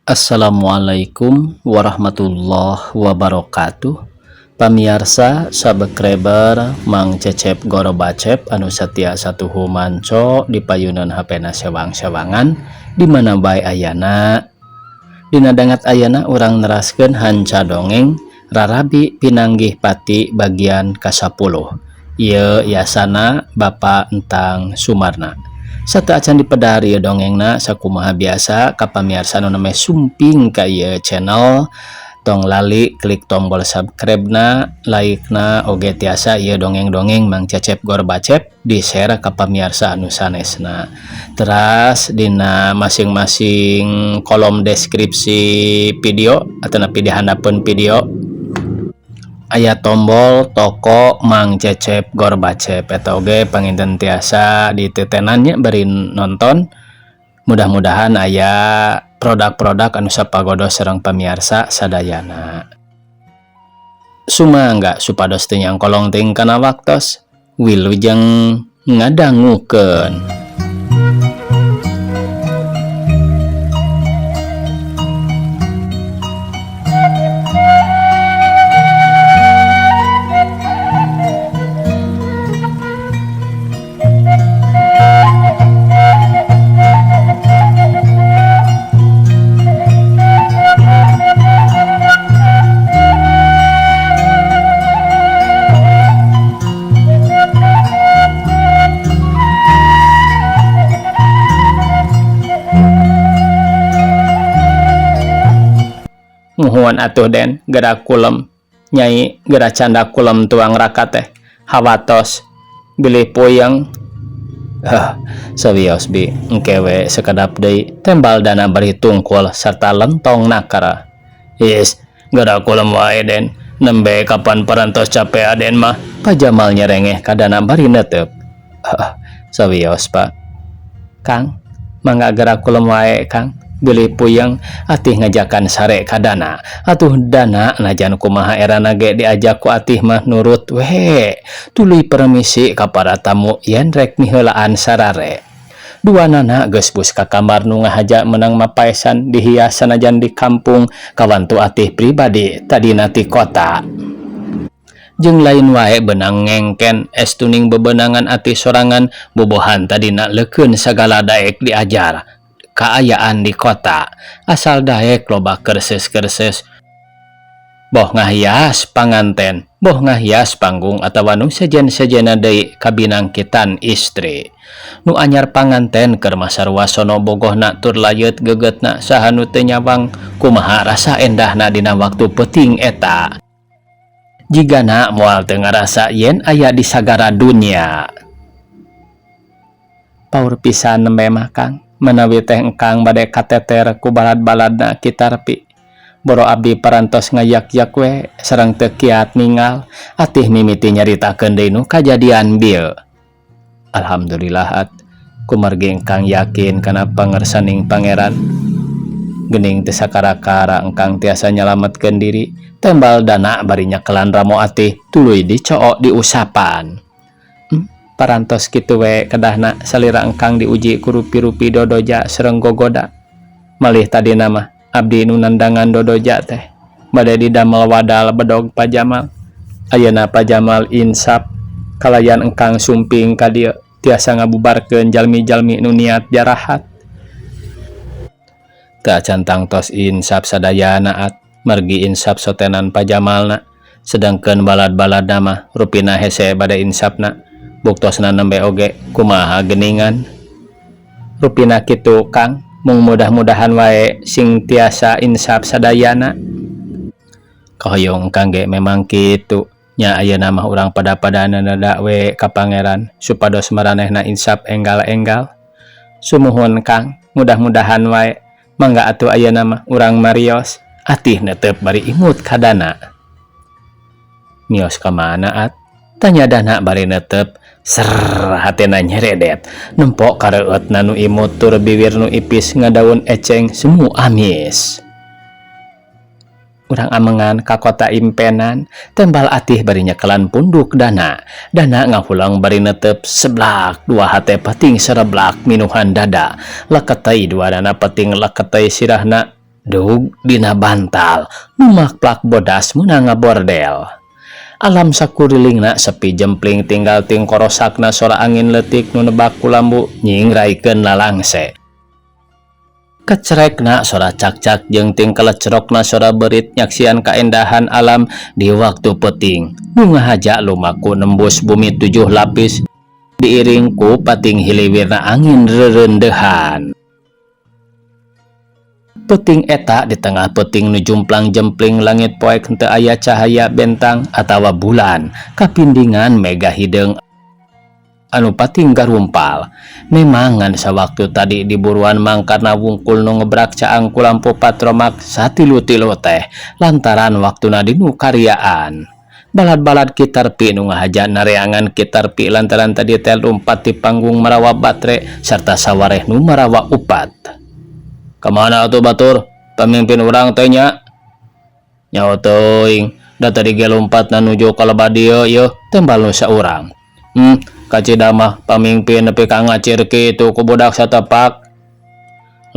Assalamualaikum warahmatullahi wabarakatuh. Pamirsa subscriber Mang Cecep Gorobacep anu setia satuhu manco di payunan HP sewang-sewangan di mana bae ayana. Dina dangat ayana urang neraskeun hanca dongeng Rarabi Pinanggih Pati bagian ka-10. Ieu yasana Bapak Entang Sumarna. Satu acan dipedari dongengna sakumaha biasa ka pamirsa nu name sumping ka ieu channel tong lali klik tombol subscribe-na, like-na oge tiasa ieu dongeng-dongeng Mang Cecep Gorobacep di share ka pamirsa anu sanesna. Teras dina masing-masing kolom deskripsi video atau napi di handapeun video aya tombol toko Mang Cecep Gorobacep eta oge panginten tiasa ditetenannya beri nonton. Mudah-mudahan aya produk-produk anu sapagodos sareng pamirsa sadayana. Sumangga supados teu nyangkolong teuing kana waktos wilujeng ngadangukeun. Nuhun atuh Den, gerak kulem Nyai gerak canda kulem tuang rakate hawatos bilih puyeng. Sawios bi engkewe sekedap deui tembal dana bari tungkul sarta lentong nakara. Is gerak kulem wae Den, nembe kapan parantos capek aden mah pajamal nyerengeh kadana bari neuteup. Sawios Pak. Kang, mangga gerak kulem wae Kang. Bilih puyeng atih ngajakan sare kadana atuh dana najan kumaha erana ge diajak ku atih mah nurut we tuluy permisi ka para tamu yen rek miheulaan sarare. Duanana geus bus ka kamar nu ngahaja meunang mapaesan dihias sanajan di kampung kawantu atih pribadi tadina ti kota. Jeung lain wae benang ngengken estuning bebenangan atih sorangan bobohan tadina leukeun sagala daek diajar kaayaan di kota asal daek loba kerses-kerses boh ngahias panganten boh ngahias panggung atawa nu sejen-sejena deui kabinangkitan istri nu anyar panganten keur masarua sono bogohna tur layeut gegetna saha nu teu nyawang kumaha rasa endahna dina waktu peuting eta jigana moal teu ngarasa yen aya di sagara dunya. Paur pisan nembe mah Kang menawi teh engkang bade kateter ku balad-baladna kitarpi boro abdi parantos ngayak-yak we sareng teu kiat ningal atih mimiti nyaritakeun deui nu kajadian bieu. Alhamdulillah kumargi engkang yakin kana pangersaning pangeran geuning teu sakara-kara engkang tiasa nyalametkeun diri tembal dana bari nyakelan ramo atih tuluy dicoo diusapan. Parantos kitu we kedahna salira engkang diuji ku rupi-rupi dodoja sareng gogoda malih tadina mah abdi nu nandangan dodoja teh bade didamel wadal bedog pajamal ayeuna pajamal insap kalayan engkang sumping ka dieu tiasa ngabubarkeun jalmi-jalmi nu niat jarahat. Teu acan tangtos insap sadayana margi insap sotenan pajamalna sedangkeun balad-baladna mah rupina hese bade insapna buktosna nembe oge kumaha geuningan rupina kitu Kang mung mudah-mudahan wae sing tiasa insap sadayana. Kahoyong Kang ge memang kitu nya ayeuna mah urang pada-padana nada we ka pangeran supados maranehna insap enggal-enggal. Sumuhun Kang, mudah-mudahan wae mangga atuh ayeuna mah urang marios atih neuteup bari imut kadana. Mios ka mana tanya dana bari neuteup ser hatena nyeredet nempok kareueutna nu imut tur bibir nu ipis ngadaun eceng semu amis. Urang amengan ka kota impenan tembal atih bari nyekelan punduk dana ngahulang bari neuteup seblak dua hate peting sereblak minuhan dada leketei dua dana peting leketei sirahna Dug dina bantal nu makplak bodas meunang ngabordel. Alam sakurilingna sepi jempling tinggal ting korosakna sora angin leutik nu nebak ku lambu nyingraikeun lalangse. Kecerekna sora cak-cak jeung ting kelecrokna sora beurit nyaksian kaendahan alam di waktu peuting nu ngahaja lumaku nembus bumi 7 lapis diiring ku pating hiliwirna angin rereundehan. Peuting eta di tengah peuting nu jumplang-jempling langit poek henteu aya cahaya bentang atawa bulan kapindingan mega hideung anu pating garumpal. Memang ngan sawaktu tadi diburuan mangkarna wungkul nu ngebrak caang ku lampu patromak satilu-tilu teh lantaran waktuna dinu karyaan. Balad-balad kitarpi nu ngahaja nareangan kitarpi lantaran tadi tel umpat di panggung marawa batre sarta sawareh nu marawa upat. Kemana atuh batur? Pamimpin urang teh nya? Nyaho teuing, da tadi ge lompatna nuju ka lebah dieu yeuh tembal nu saurang. Kacida mah pamimpin nepi ka ngacir kitu ku budak satepak.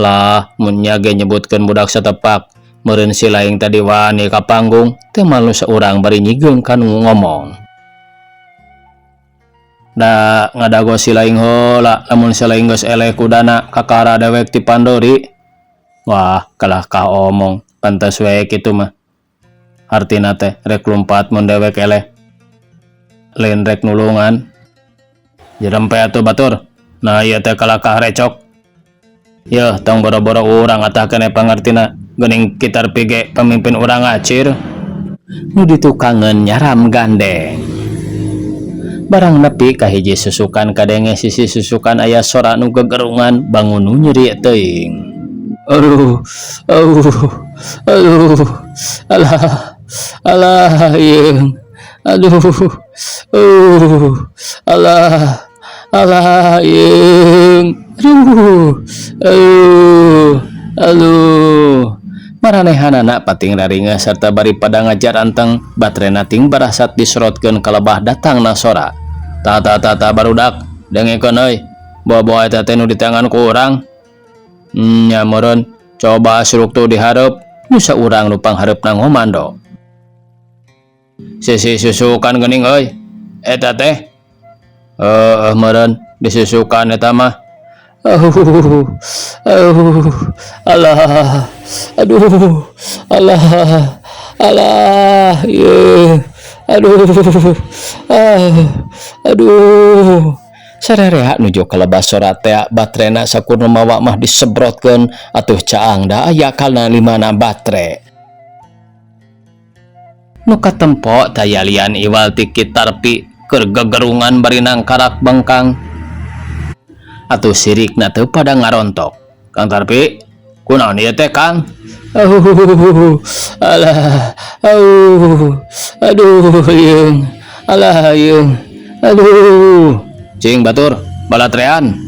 Lah, mun nya ge nyebutkeun budak satepak, meureun si laing tadi wani ka panggung, tembal nu saurang bari nyigeung ka nu ngomong. Da ngadago si laing heula, lamun si laing geus eleh kudana kakara dewek ti Pandori. Wah, kalah ka omong, pantes we kitu mah. Artina teh rek lumpat mun dewek eleh. Lain rek nulungan. Jerempe atuh batur. Nah ieu teh kalah ka recok. Yeuh, tong boro-boro urang atah keneh pangartina. Geuning kitarpi ge pamimpin urang acir. Nu ditukangeun nyaram gandeng. Barang nepi ka hiji susukan kadenge sisi susukan aya sora nu gegerungan bangun nu nyeri teuing. Aduh, alah, yeung, aduh, alah, yeung, aduh, maranehanana pating raringa serta bari pada ngajar anteng batrena ting barasat diserotkeun ka lebah datangna sora. Ta barudak, dengekeun euy, bawa-bawa eta teh nu di tangan ku urang. Nya meureun coba asruk tu dihareup nu saurang nu panghareupna ngomando. Sisi susukan geuning euy. Eta teh meureun disusukan eta mah. Alah. Aduh. Alah. Ye. Aduh. Sarerea nuju ka lebah sora teh batrena sakurna mawa mah disebrotkeun atuh caang da aya kalna limana batre. Nu katempo daya lian iwal ti kitarpi keur gegerungan bari nangkarak bengkang. Atuh sirikna teu pada ngarontok. Kang Tarpi, kunaon ieu teh Kang? Alah. Aduh, yeung. Alah, yeung. Aduh. Cing batur, balatrean.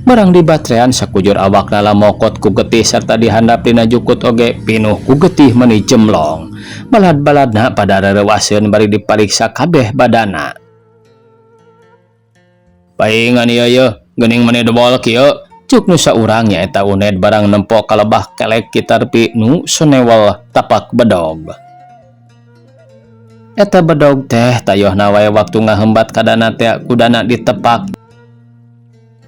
Barang di batrean sakujur awakna lamokot ku getih serta dihandap dina jukut oge pinuh ku getih meuni jemlong. Balad-baladna pada rerewaseun bari dipariksa kabeh badana. Paingan ieu geuning meuni dobol kieu. Cuk nu saurang nyaeta uned barang nempo ka lebah kelek kitarpi nu sonewel tapak bedog. Eta bedog teh tayohna wae waktu ngahembat kadana teh kudana ditepak.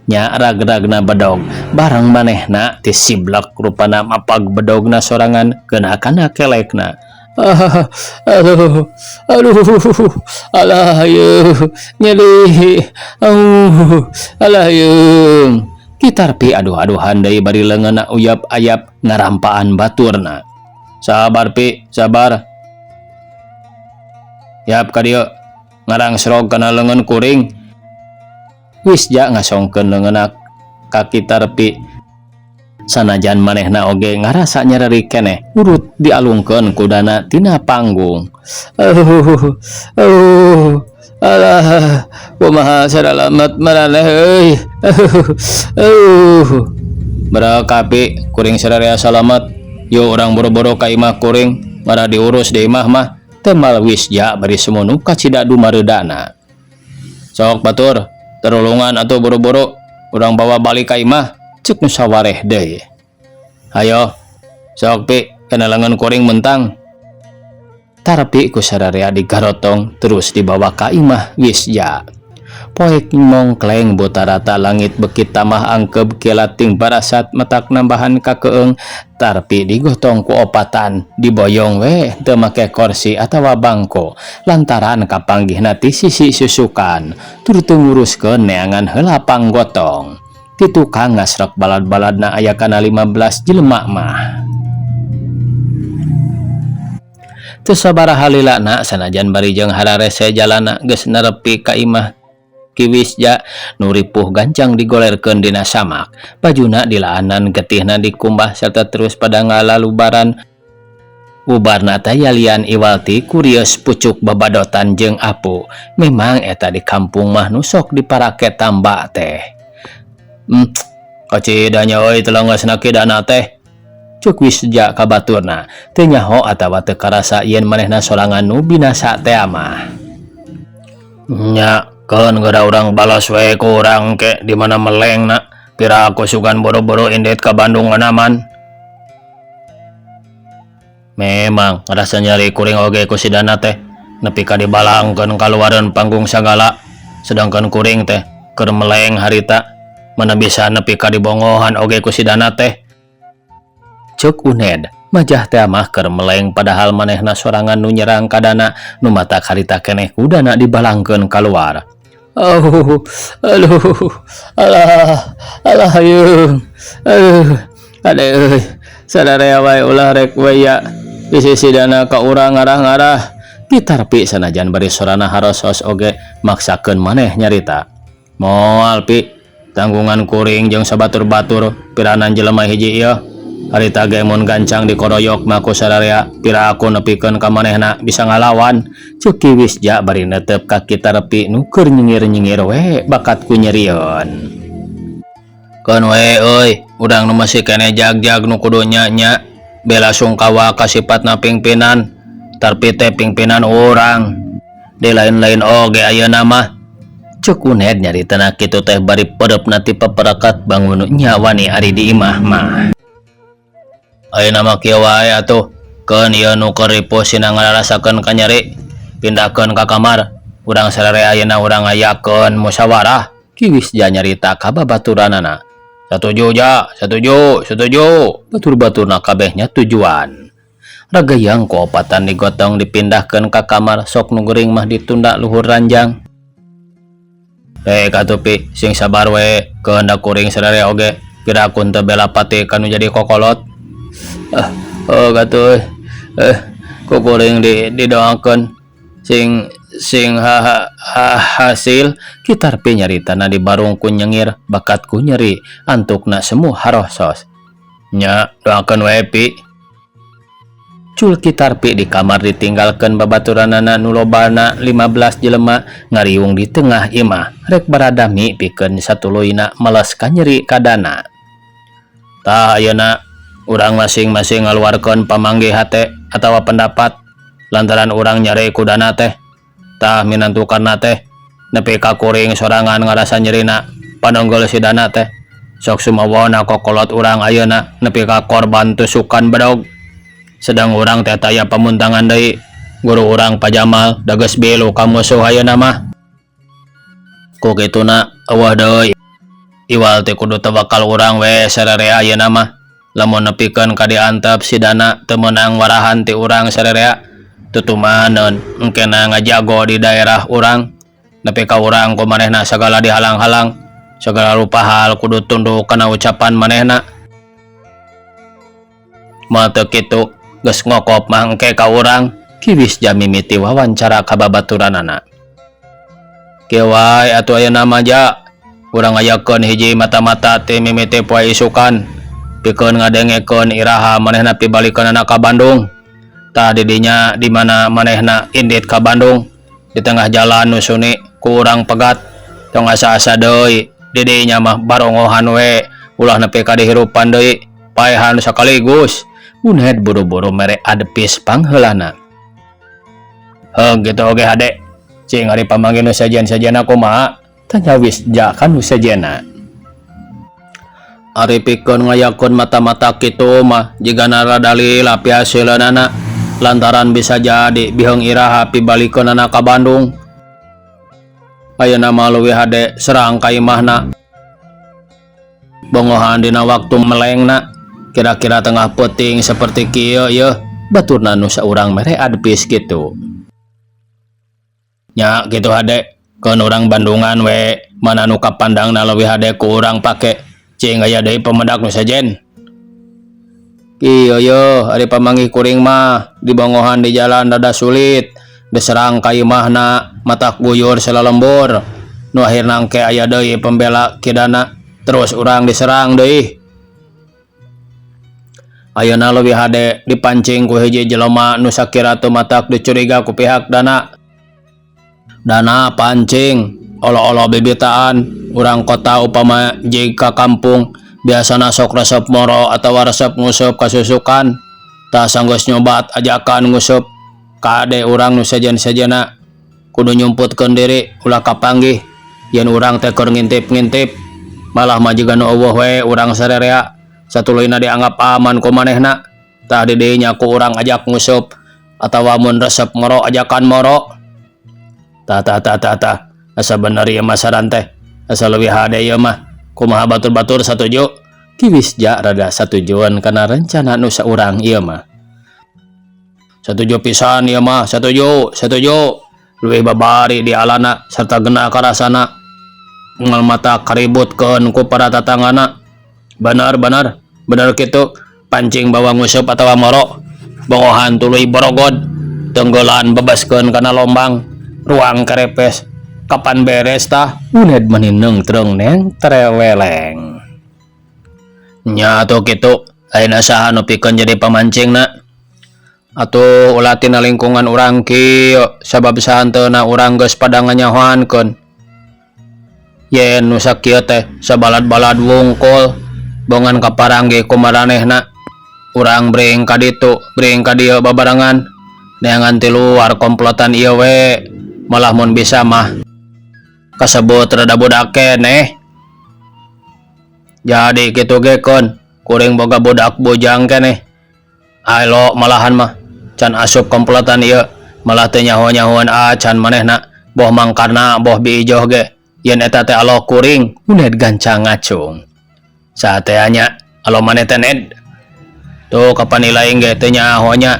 Nya rag-ragna bedog barang manehna ti siblek rupana mapag bedogna sorangan keunakana kelekna. Aduh, alah yeung, nyeri, alah yeung. Kitarpi aduh-aduhan deui bari leungeunna uyap-ayap ngarampaan baturna. Sabar Pi, sabar. Yap ka dieu ngarang serog kana leungeun kuring. Wis ja ngasongkeun leungeunna ka Kitarpi. Sanajan manehna oge ngarasa nyeri keneh urut dialungkeun kudana tina panggung. Alah, kumaha saralamat maraneh euy. Berakapi kuring sadaya salamet. Yo urang boro-boro ka imah kuring mara diurus di imah mah. Temal wisja bari semunu kacida dumareudana. Sok batur, terulungan atuh boro-boro urang bawa balik ka imah, ceuk nu sawareh deui. Hayo, Sok pi, kenalangan kuring mentang. Tarpi ku sararea digarotong terus dibawa ka imah Wisja. Poek mongkleng buta rata langit bekit tamah angkeb kilating barasat metak nambahan kakeeng. Tarpi digotong ku opatan diboyong we teu make kursi atawa bangko lantaran kapanggihna ti sisi susukan tur teu nguruskeun neangan heula panggotong. Ti tukang ngasrek balad-baladna aya kana 15 jelema mah. Teu sabaraha lilana sanajan bari jeung hararese jalana geus nerepi ka imah Ki Wisja nu ripuh gancang digolerkeun dina samak, bajuna dilaanan getihna dikumbah serta terus pada ngalalubaran. Ubarna teh yalian Iwalti kurios pucuk babadotan jeung Apu. Memang eta di kampung mah nu sok diparake tamba teh. Kacidanya euy telongosna kidana teh. Cuk Wisja ka baturna, teu nyaho atawa teu karasa yen manehna sorangan nu binasa teh mah. Nya, keun geura urang balas we ku urang ke di mana melengna, pira aku sugan boro-boro indet ka Bandung nganaman. Memang ngerasa nyari kuring oge ku sidana teh, nepi ka dibalangkeun kaluareun panggung sagala, sedangkan kuring teh keur meleng harita, mana bisa nepi ka dibongohan oge ku sidana teh. Cuk Uned, majah teh mah keur meleng padahal manehna sorangan nu nyerang kadana nu mata harita keneh kudana dibalangkeun kaluar. Oh, alah yeung. Ade euy, sadarea wae ulah rek we ya. Bisi-sidana ka urang ngarah-ngarah. Pitarpi sanajan bari sorana harosos oge maksakeun maneh nyarita. Moal pi, tanggungan kuring jeung sabatur-batur piranan jelema hiji ieu. Harita ge mun gancang dikoroyok mah ku sadarea pira aku nepikeun ka manehna bisa ngalawan. Cuk Ki Wisja bari netep kaki Tarpi nu keur nyengir-nyengir we bakat ku nyerieun. Keun we euy, urang nu masih keneh jag-jag nu kudu nya-nya bela sungkawa ka sifatna pingpinan. Tarpi teh pingpinan urang. Di lain-lain oge ayeuna mah. Cuk Uned nyaritana kitu teh bari pereupna ti paparakat bangun nya wani ari di imah mah. Ayeuna mah kieu wae atuh, keun ieu nu keur ripuh sina ngararasakeun ka nyeri, pindahkeun ka kamar. Urang sararea ayeuna urang ngayakeun musyawarah. Ki Wisja nyarita ka babaturanana. Satuju ja, satuju. Batur-baturna kabehnya tujuan. Ragayang ku opatan digotong dipindahkeun ka kamar, sok nu geuring mah ditunda luhur ranjang. Katupi, sing sabar we, kehendak kuring sararea oge, pirakun teu bela pati kanu jadi kokolot. Katuy, ku kuring didoakeun sing hasil. Ki Tarpi nyaritana dibarung ku nyengir bakat ku nyeri antukna semu harosos. Nya doakeun we pi. Cul Ki Tarpi di kamar ditinggalkeun babaturanana nu lobana 15 jelema ngariung di tengah imah rek baradami pikeun satuluyna males ka nyeri kadana. Tah ayeuna urang masing-masing ngaluarkeun pamanggih hate atawa pendapat lantaran urang nyeri kudana teh. Tah minantukarna teh nepi ka kuring sorangan ngarasa nyerina panonggol sidana teh. Sok sumawona kokolot urang ayeuna nepi ka korban tusukan bedog. Sedang urang teh taya pamuntangan deui. Guru urang Pajamal dageus bilu ka musuh ayeuna mah. Ku kituna eueuh deui. Iwalti kudu tawakal urang we sararea ayeuna mah. Lamun nepikeun ka diantep sidana teu meunang warahan ti urang sararea, tutumaneun engkena ngajago di daerah urang. Nepi ka urang ku manehna sagala dihalang-halang, sagala rupa hal kudu tunduk kana ucapan manehna. Moal teu kitu geus ngokop mah engke ka urang. Ki Wisja mimiti wawancara ka babaturanana. Kieu wae atuh ayeuna mah ja, urang ngayakeun hiji mata-mata ti mimiti poe isukan. Pikeun ngadengekeun iraha manehna pibalikeunana ka Bandung. Tah didinya di mana manehna indit ka Bandung, di tengah jalan nu suni ku urang pegat. Tong asa-asa deui, didinya mah barongohan we, ulah nepi ka dihirupan deui, paehan sakaligus. Uned buru-buru mere adepis pangheulana. Gitu oge hade. Cing ari pamanggih nu sajen-sajena kumaha? Tanya Wisja kan nu sajena. ari pikeun ngayakkeun mata-mata kitu mah jiga naradali lapi hasilna lantaran bisa jadi biheung iraha pibalikeun ka Bandung. Ayeuna mah leuwih hade serang ka imahna. Bongohan dina waktu melengna kira-kira tengah peuting seperti kieu yeuh baturna nu saurang mere adpis kitu. Nya kitu hade keun urang Bandungan we mana nu kapandangna leuwih hade ku urang pake cing aya deui pemedak nu sejen. Kieu yeuh ari pamanggih kuring mah di bongohan di jalan rada sulit diserang ka imahna matak buyur salalembur nu akhirna engke aya deui pembela kidana terus urang diserang deui. Ayeuna leuwih hade dipancing ku hiji jelema nu sakira teu matak dicuriga ku pihak dana pancing olo-olo bibitaan urang kota upama jig ka kampung biasana sok resep moro atau resep ngusup kasusukan tah sanggeus nyobat ajakan ngusup kade urang nu sejen-sejena kudu nyumputkeun diri ulah kapanggih yen urang teh keur ngintip-ngintip malah mah jiga nu eueuh we urang sarerea satuluyna dianggap aman ku manehna tah di dieu nya ku urang ajak ngusup atawa mun resep moro ajakan moro. Tah asa bener ieu mah saran teh asa leuwih hade ieu mah kumaha batur-batur satuju. Kiwis ja rada satujuan kana rencana nu saurang ieu mah. Satuju pisan ieu mah, satuju leuwih babari di alana sarta geuna karasana ngal mata kaributkeun ku para tatanggana. Bener kitu pancing bawa ngusup atawa moro bongohan tuluy borogod tenggelan bebaskeun kana lombang ruang karepes kapan beres tah uned menineng tereng neng tereweleng. Nya atuh kitu ayeuna saha nu pikeun jadi pamancingna atuh ulah tina lingkungan urang kieu sabab sahanteuna urang geus pada nganyahoankeun yen nu sakieu teh sabalad-balad wungkul bongan kaparangge ku maranehna urang breng ka ditu breng ka dieu babarengan neangan ti luar komplotan ieu we malah mun bisa mah kasebut rada budak keneh. Jadi kitu ge keun kuring boga budak bujang keneh alo malahan mah can asup komplotan ieu malah teu nyaho-nyahoan acan manehna boh mangkarna boh biijoh ge yen eta teh alo kuring uned gancang ngacung sateanya alo maneh teh ned tuh kapan ilaing ge teu nyaho nya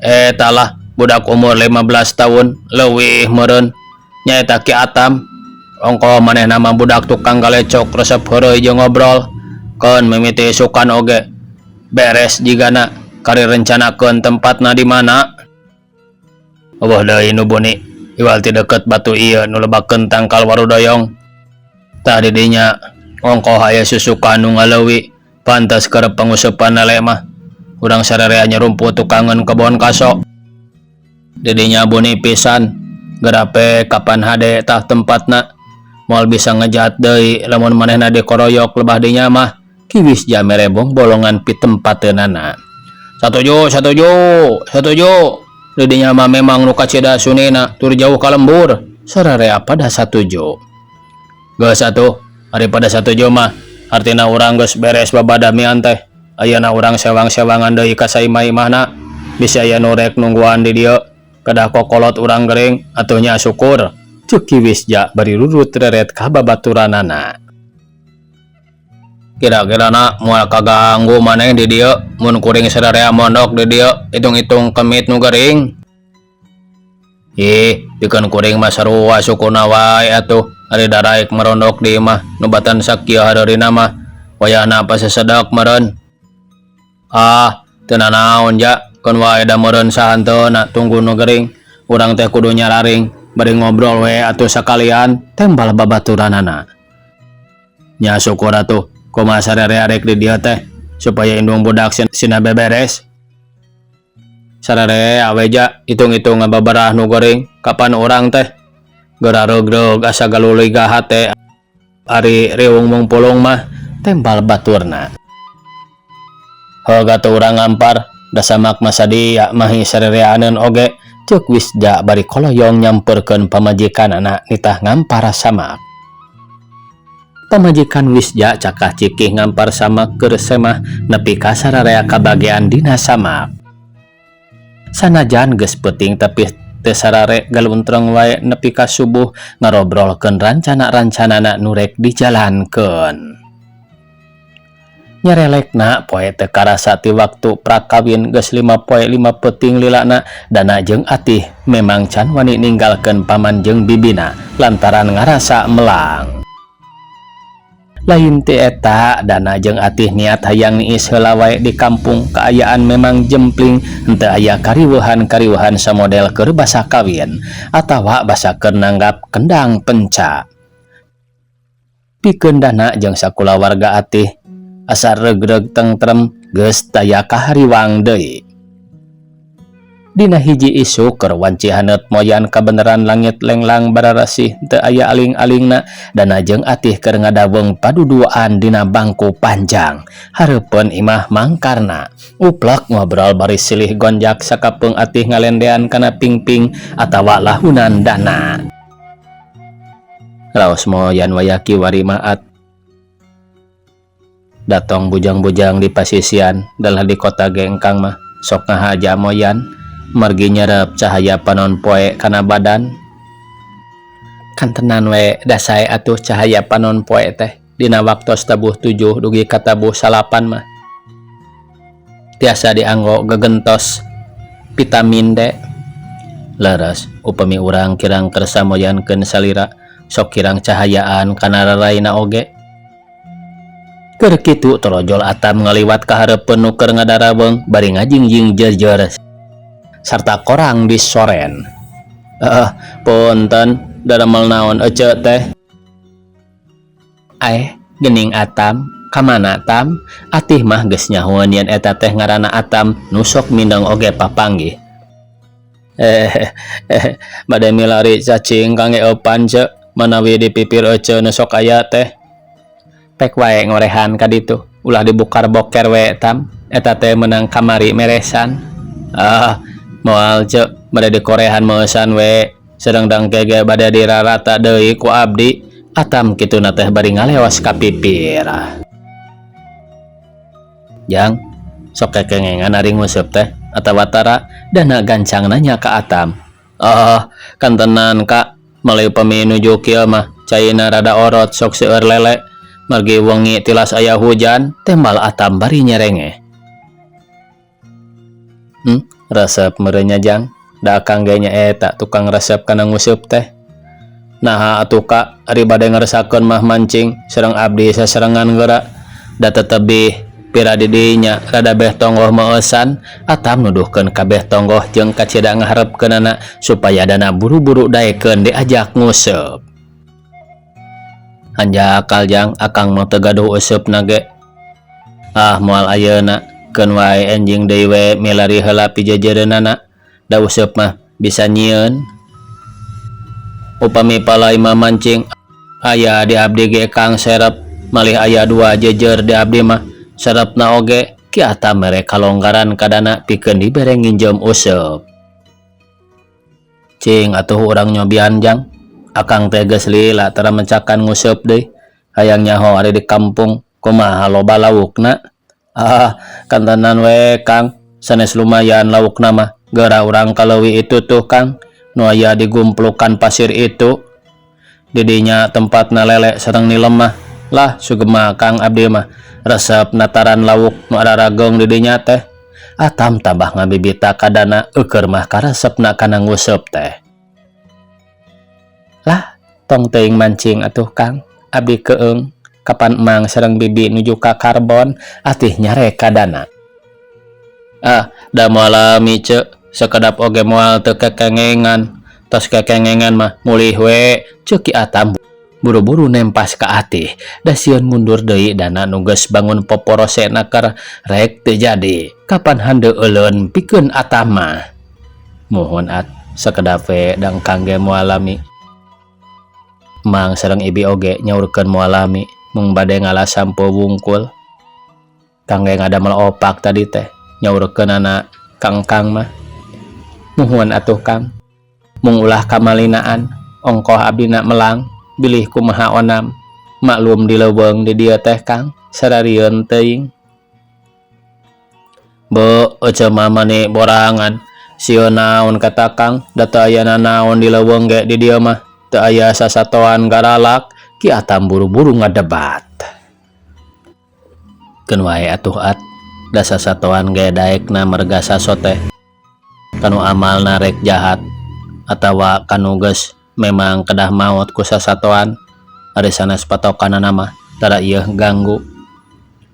eta lah budak umur 15 tahun leuwih meureun nyaeta Ki Atam ongko manehna mah budak tukang galecok resep heureuy jeung ngobrol keun mimiti sukan oge beres jigana kari rencanakeun tempatna di mana. Eueuh deui nu buni iwal ti deukeut batu ieu nu lebakeun tangkal warudoyong tah di dinya ongko aya susukan nu ngaleuwi pantes keur pangusupan lele mah urang sarerea nyerumput tukangan kebon kaso. Didinya buni pisan gerape kapan hade tah tempatna moal bisa ngejat deui lamun manehna dikoroyok lebah dinya mah kiwis ja merebong bolongan pi tempateunana. Satuju didinya mah memang nu kacida sunina tur jauh ka lembur sararea pada satuju. Geus atuh ari pada satuju mah artina urang geus beres babadamian teh ayeuna urang sewang-sewangan deui ka saimah-imahna bisa aya nu rek nungguan di dieu kedah kokolot urang gering atuhnya syukur ceuk kiwis ja bari rurut reret ka babaturanana. Kira-kirana moal kaganggu maneh di dieu mun kuring sadarea mondok di dieu hitung-hitung kemit nu gering. Pikeun kuring mah sarua sukuna wae atuh ari daraek merondok di imah nubatan sakieu hareurina mah wayahna pasasedek meureun. Teu nanaon ja keun wae da meureun sahanteuna tunggu nu gering urang teh kudu nyararing bari ngobrol we atuh sakalian tembal babaturanana. Nya syukur atuh kumaha sararea rek di dieu teh supaya indung budak sina beberes. Sararea we ja hitung-hitung ngababarah nu goreng kapan urang teh geurareug-reug asa galuluy gahat teh ari riung mungpulung mah tembal baturna. Hoga teu urang ngampar da samak masadia mahi sarereaneun oge ceuk wisda bari koloyong nyamperkeun pamajikanana nitah ngampar samak. pamajikan Wisja cakah cikih ngampar samak keur semah nepi ka sararea kabagean dina samak. Sanajan geus peuting tapi teu sarare galuntreng wae nepi ka subuh ngarobrolkeun rancana-rancanana nu rek dijalankeun. Nyarelekna poe teu karasa ti waktu prakawin geus 5 poe 5 peuting lilana Dana jeung Atih memang can wani ninggalkeun paman jeung bibina lantaran ngarasa melang. Lain ti eta Dana jeung Atih niat hayang niis heula wae di kampung kaayaan memang jempling henteu aya kariweuhan-kariweuhan samodel keur basa kawin atawa basa keur nanggap kendang penca. Pikeun Dana jeung sakulawarga Atih asa regreg tentrem geus daya kahariwang deui. Dina hiji isu keur wanci haneut moyan kabeneran langit lenglang bararasih teu aya aling-alingna Dana jeung Atih keur ngadaweung paduduaan dina bangku panjang hareupeun imah mangkarna uplek ngobrol bari silih gonjak sakapeung Atih ngalendean kana pingping atawa lahunan Dana. Raos moyan wayaki warimaat datong bujang-bujang di pasisian dalah di kota ge engkang mah sok ngahaja moyan margi nyerep cahaya panon poe kana badan. Kan tenan we dasae atuh cahaya panon poe teh dina waktos tabuh 7 dugi ka tabuh 8 mah tiasa dianggo gegentos vitamin D. Leres upami urang kirang kersa moyankeun salira sok kirang cahayaan kana raraina oge. Keur kitu torojol Atam ngaliwat ka hareupeun nu keur ngadaraweng bari ngajingjing jejer sarta korang di soren. Punten daramel naon ece teh? Gening Atam, kamana Tam? Atih mah geus nyahoeun yen eta teh ngaranna Atam nu sok mindeng oge papanggih. Bade milari cacing kangge eupan ce manawi dipipir ece nu sok aya teh. Tek wae ngorehan ka ditu ulah dibukar boker we Tam eta teh menang kamari meresan. Moal cek bade dikorehan meusan we sedengdang kege bade dirarata deui ku abdi. Atam kituna teh bari ngaleos ka pipir. Jang sok kekengengan ari nguseup teh atawa tara Dana gancang nanya ka Atam. Kan tenan Kak meuli upami nuju kieu mah caina rada orot sok seueur lele margi wengi tilas aya hujan tembal Atam bari nyerenge. Resep merenya Jang da akang ge nya eta tukang resep kana nguseup teh. Naha atuh Kak ari bade ngaresakeun mah mancing sareng abdi saserengan geura da tetebih pira di dinya rada beh tonggoh meusan. Atam nuduhkeun kabeh tonggoh jeung kacida ngaharepkeunana supaya Dana buru-buru daekeun diajak nguseup. Hanjakal Jang akang mau teu gaduh euseup nage. Moal ayeuna keun wae enjing deui we milari heula pijejereunana da useup mah bisa nyieun. Upami palai mah mancing aya di abdi ge kang serep malih aya 2 jejer di abdi mah serepna oge ki Atam mere kalonggaran ka Dana pikeun dibere nginjem useup. Cing atuh urang nyobian Jang. Akang teh geus lila tara mencakan nguseup deui hayang nyaho ari di kampung kumaha loba laukna. Kan tenan we Kang sanes lumayan laukna mah geura urang kaleuwi itu tuh Kang nu aya di gumplukan pasir itu didinya tempatna lele sareng nilem mah lah sugema Kang abdi mah resep nataran lauk nu ararageng didinya teh. Atam tambah ngabibita ka Dana eukeur mah karesepna kana nguseup teh. Lah tong teuing mancing atuh Kang abdi keung kapan emang sareng bibi nuju ka Karbon. Atih nyare ka Dana. Da moal lami ceuk sakedap oge moal teu kekengengan tos kekengengan mah mulih we ceuk ki Atam buru-buru nempas ka Atih da sieun mundur deui Dana nu geus bangun poporosena keur rek teu jadi kapan handeu euleun pikeun Atam mah. Mohon At sakedap we dang kangge moal lami. Mang sareng ibi oge nyaurkeun moal lami mung bade ngalas sampo wungkul. Kangge ngadamel opak tadi teh nyaurkeunana Kang mah. Nuhun atuh Kang. Mung ulah kamalinaan ongkoh abdina melang bilih kumaha onam maklum di leuweung di dieu teh Kang sararieun teuing. Be ece mama nih borangan sieun naon kata Kang da teu aya naon di leuweung ge di dieu mah teu aya sasatoan garalak. Ki Atam buru-buru ngadebat. Keun wae atuh At da sasatoan ge daekna merga saso teh kanu amalna rek jahat atawa kanu geus memang kedah maot ku sasatoan ari sanes patokanna mah tara ieu ganggu.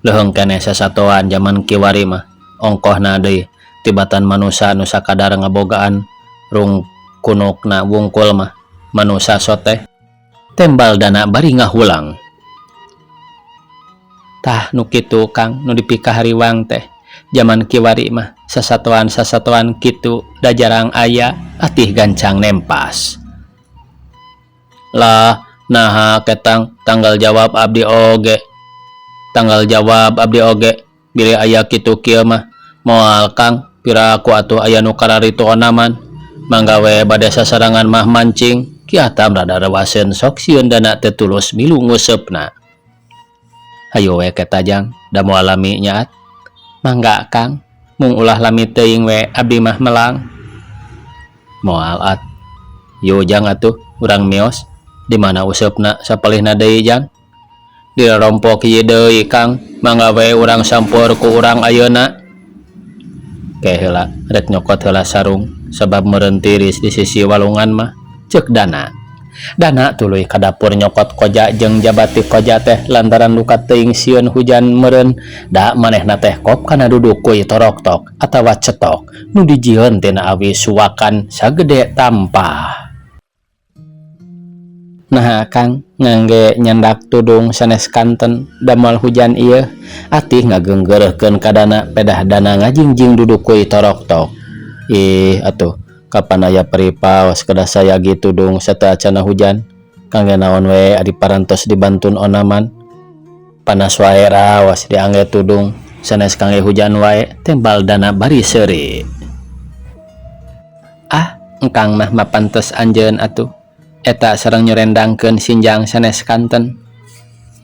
Leuheung keneh sasatoan zaman kiwari mah ongkohna deui tibatan manusia nu sakadar ngabogaan rung kunukna wungkul mah manusia soteh tembal dana bari ngahulang. Tah nu kitu Kang nu dipikah hariwang teh zaman kiwari mah sasatoan kitu da jarang aya atih gancang nempas. Lah naha ketang tanggal jawab abdi oge bilih aya kitu kieu mah moal Kang piraku atuh aya nu kararitu onaman manggawe bade sasarangan mah mancing. Ki Atam rada rewaseun sok sieun dana teu tulus milu nguseupna. Hayo we keta Jang da moal lami nya At. Mangga Kang mung ulah lami teuing we abdi mah melang. Moal At. Yo Jang atuh urang mios di mana useupna sapalihna deui Jang. Di rompok ieu deui Kang mangga we urang sampur ku urang ayeuna. Ke heula rek nyokot heula sarung sabab meureun tiris di sisi walungan mah ceuk Dana tuluy ka dapur nyokot koja jeung jabati koja teh lantaran luka teuing sieun hujan meureun da manehna teh kop kana duduk kuy toroktok atawa cetok nu dijieun tina awi suwakan sagede tampah. Nah Kang ngangge nyandak tudung sanes kanten damal hujan ieu atih ngageunggeureuhkeun ka Dana pedah Dana ngajingjing duduk kuy toroktok. Ih atuh kapan aya peripaos kedah saya gitu dong sata acana hujan kangge naon we adi parantos dibantun onaman panas wae raos diangge tudung sanes kangge hujan wae tembal Dana bari seuri. Engkang mah mapantos anjeun atuh eta sareng nyorendangkeun sinjang sanes kanten.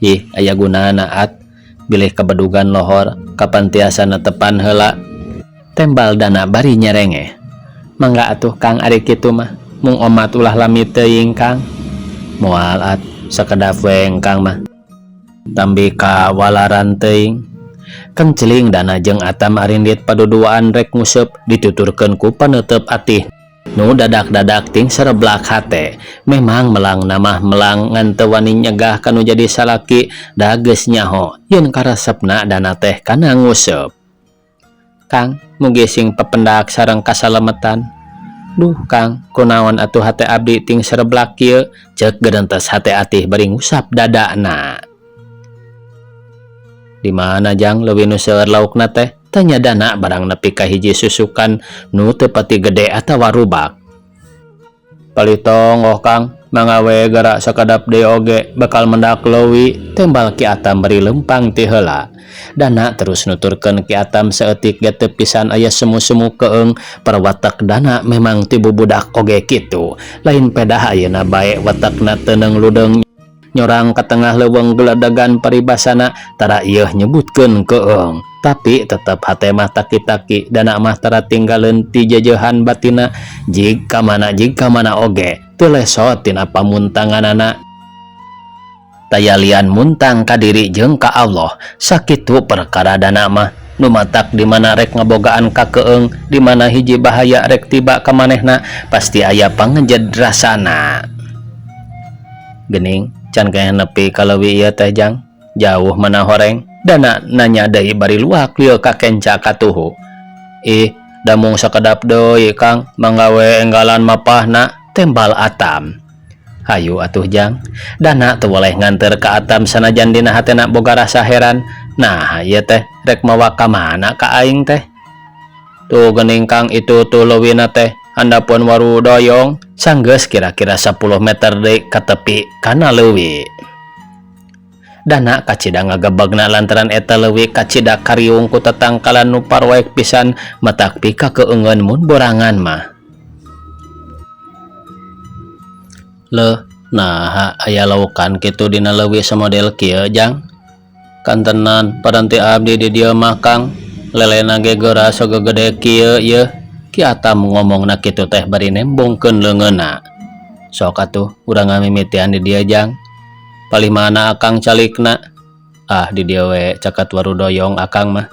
Ih aya gunana At bilih kabedugan lohor kapan tiasa netepan heula tembal Dana bari nyerengeh. Mangga atuh Kang ari kitu mah mung omat ulah lami teuing Kang. Moal At sakedap we Kang mah tambi ka walaran teuing. Kang celing Dana jeung Atam arindit paduduaan rek nguseup dituturkeun ku paneuteup atih nu dadak-dadak ting sareblak hate. Memang melang namah melang ngan teu wani nyegah kanu jadi salaki da geus nyaho yen karesepna Dana teh kana nguseup. Kang mugi sing pependak sareng kasalemetan. Duh Kang kunaon atuh hate abdi ting sareblak kieu ceuk gedeuntes hate atih bari ngusap dadana. Di mana Jang leuwih nu seueur laukna teh tanya Dana barang nepi ka hiji susukan nu teu pati gede atawa rubak. Palitong Kang mangga we gara sakadap deui oge bakal mendak leuwih tembal Ki Atam bari lempang ti heula. Dana terus nuturkeun Ki Atam saeutik ge teu pisan aya semu-semu keung perwatek Dana memang ti bubudak oge kitu lain pedah ayeuna bae watekna teuneng ludeung nyorang ka tengah leuweung geledegan paribasana tara ieu nyebutkeun keung tapi tetep hate mah taki-taki Dana mah tara tinggaleun ti jejehan batina jig ka mana oge teu lesot tina pamuntanganana. Tayalian muntang ka diri jeung ka Allah sakitu perkara Dana mah nu matak di mana rek ngabogaan ka keung di mana hiji bahaya rek tiba ka manehna pasti aya pangejedrasana. Geuning can kaya nepi ka leuwih ieu teh Jang jauh mana horeng. Dana nanya deui bari luak lieu ka kenca katuhu. Da mung sakedap deui Kang mangga we enggalan mapahna tembal Atam. Hayu atuh Jang. Dana teu boleh nganter ka Atam sanajan dina hatena boga rasa heran. Nah ieu teh rek mawa ka mana ka aing teh. Tuh geuning Kang itu tuh leuwihna teh handapun waru doyong sanggeus kira-kira 10 meter deui ka tepi kana leuwih. Dana kacida ngagebegna lantaran eta leuwih kacida kariung ku tatangkalan nu parwaek pisan matak pika keungeun mun borangan mah. Nah aya laukan kitu dina leuwih samodel kieu Jang. Kan tenan paranti abdi di dieu mah Kang, lelena ge geura sagegede kieu yeuh. Ki Atam ngomongna kitu teh bari nembongkeun leungeunna. Sok atuh urang ngamimitian di dieu Jang. Palih mana akang calikna? Ah di dieu we caket Warudoyong akang mah.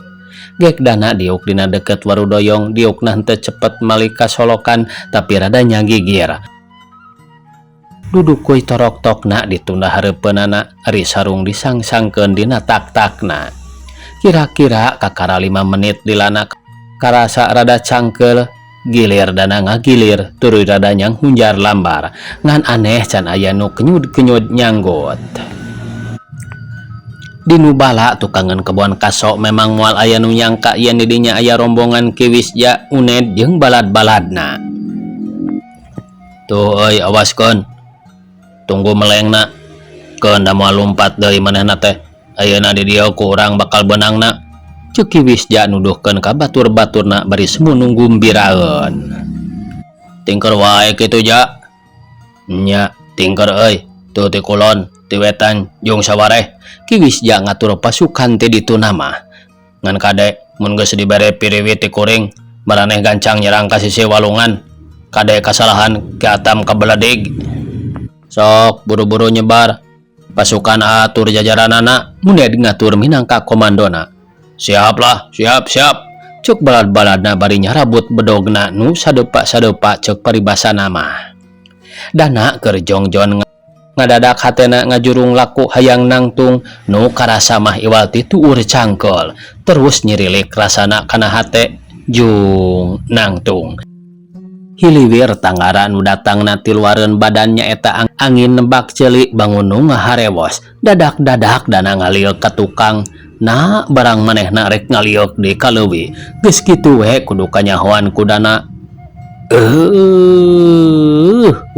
Gek dana diuk dina deket Warudoyong, diukna henteu cepet malika solokan tapi rada nyagigir. Duduk kuy torok-tokna ditunda hareupeunana, ari sarung disangsangkeun dina tak-takna. Kira-kira kakara 5 menit dilana karasa rada cangkeul, gilir dana ngagilir, tuluy rada nyang hunjar lambar. Ngan aneh can aya nu kenyud-kenyud nyanggut. Dinu bala tukangan kebon kaso memang moal aya nu nyangka yen di dinya aya rombongan Ki Wisja, Uned jeung balad-baladna. Tuh euy awaskeun. Tunggu melengna. Keun da moal lumpat deui manehna teh. Ayeuna di dieu ku urang bakal beunangna. Ceuk Ki Wisja nuduhkeun ka batur-baturna bari semu nunggumbiraeun. Tingker wae kitu Ja. Nya, tingker euy. Tuh ti kulon, ti wetan, jeung sawareh. Ki Wisja ngatur pasukan ti ditu mah. Ngan kade mun geus dibere piriwit ti kuring, maraneh gancang nyerang ka sisi walungan. Kade kasalahan Ki Atam kabeledig. Sok buru-buru nyebar. Pasukan atur jajaranana, Muned ngatur minangka komandona. Siap lah, siap. Ceuk balad-baladna bari nyarabut bedogna nu sadeupa-sadeupa ceuk paribasana mah. Dana keur jongjon ngadadak hatena ngajurung laku hayang nangtung, nu karasa mah iwal ti tuur cangkeul, terus nyirilik rasana kana hate jung nangtung. Hiliwir tanggara nu datangna ti luareun badannya eta angin nebak ceuli bangun nu ngaharewos. Dadak-dadak dana ngaliuk ka tukang. Nah barang manehna rek ngaliuk di kaleuwi. Geus kitu we kudu kanyahoan ku dana.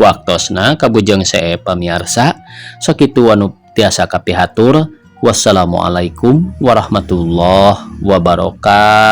Waktosna kabujeng see pamiarsa. Sakitu anu tiasa kapihatur. Wassalamualaikum warahmatullahi wabarakatuh.